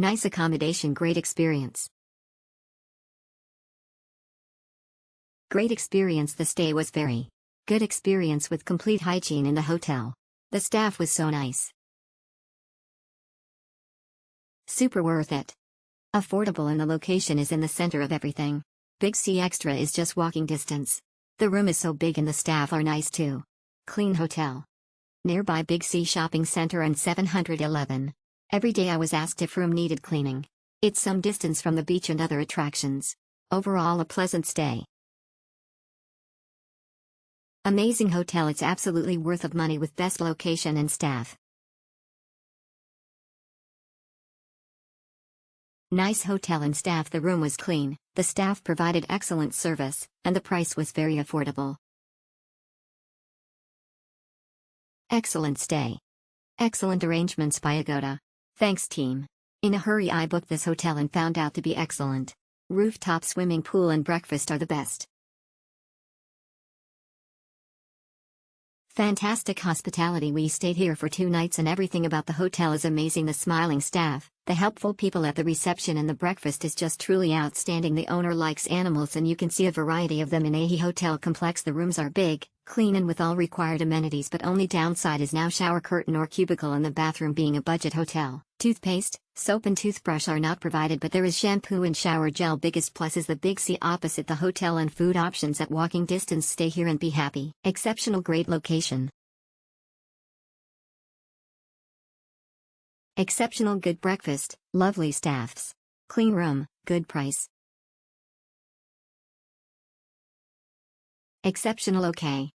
Nice accommodation, great experience. Great experience. The stay was very good experience with complete hygiene in the hotel. The staff was so nice. Super worth it. Affordable, and the location is in the center of everything. Big C Extra is just walking distance. The room is so big and the staff are nice too. Clean hotel. Nearby Big C Shopping Center and 711. Every day I was asked if room needed cleaning. It's some distance from the beach and other attractions. Overall a pleasant stay. Amazing hotel. It's absolutely worth of money with best location and staff. Nice hotel and staff. The room was clean, the staff provided excellent service, and the price was very affordable. Excellent stay. Excellent arrangements by Agoda. Thanks team. In a hurry I booked this hotel and found out to be excellent. Rooftop swimming pool and breakfast are the best. Fantastic hospitality. We stayed here for 2 nights and everything about the hotel is amazing. The smiling staff, the helpful people at the reception, and the breakfast is just truly outstanding. The owner likes animals and you can see a variety of them in AHI Hotel Complex. The rooms are big, clean and with all required amenities, but only downside is now shower curtain or cubicle in the bathroom. Being a budget hotel, toothpaste, soap and toothbrush are not provided, but there is shampoo and shower gel. Biggest plus is the Big C opposite the hotel and food options at walking distance. Stay here and be happy. Exceptional, great location. Exceptional, good breakfast, lovely staffs. Clean room, good price. Exceptional, okay.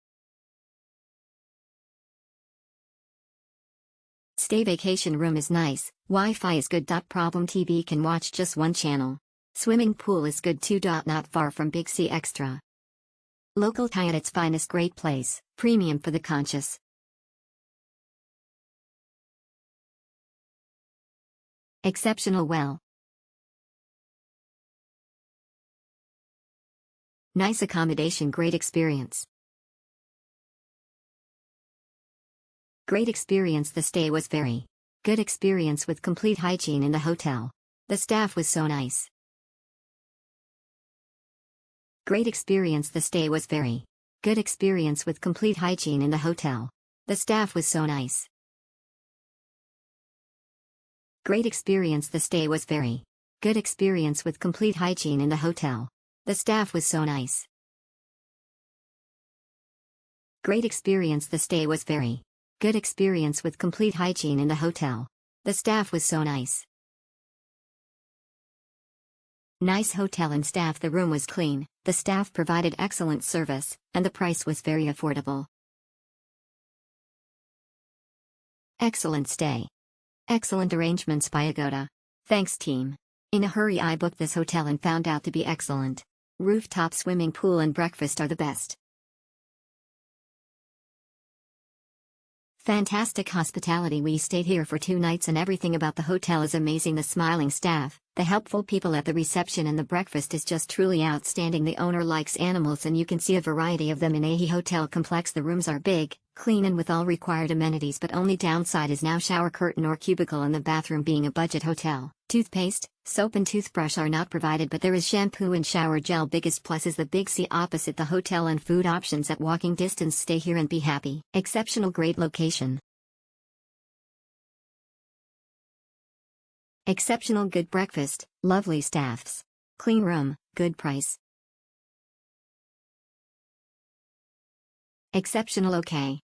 Stay. Vacation room is nice, Wi-Fi is good. Problem TV can watch just one channel. Swimming pool is good too. Not far from Big C Extra. Local Thai at its finest, great place, premium for the conscious. Exceptional, well. Nice accommodation, great experience. Great experience. The stay was very good experience with complete hygiene in the hotel. The staff was so nice. Great experience. The stay was very good experience with complete hygiene in the hotel. The staff was so nice. Great experience. The stay was very good experience with complete hygiene in the hotel. The staff was so nice. Great experience. The stay was very good experience with complete hygiene in the hotel. The staff was so nice. Nice hotel and staff. The room was clean, the staff provided excellent service, and the price was very affordable. Excellent stay. Excellent arrangements by Agoda. Thanks team. In a hurry I booked this hotel and found out to be excellent. Rooftop swimming pool and breakfast are the best. Fantastic hospitality. We stayed here for 2 nights and everything about the hotel is amazing. The smiling staff, the helpful people at the reception, and the breakfast is just truly outstanding. The owner likes animals and you can see a variety of them in AHI Hotel Complex. The rooms are big, clean and with all required amenities, but only downside is now shower curtain or cubicle in the bathroom. Being a budget hotel, toothpaste, soap and toothbrush are not provided, but there is shampoo and shower gel. Biggest plus is the Big C opposite the hotel and food options at walking distance. Stay here and be happy. Exceptional, great location. Exceptional, good breakfast, lovely staffs. Clean room, good price. Exceptional, okay.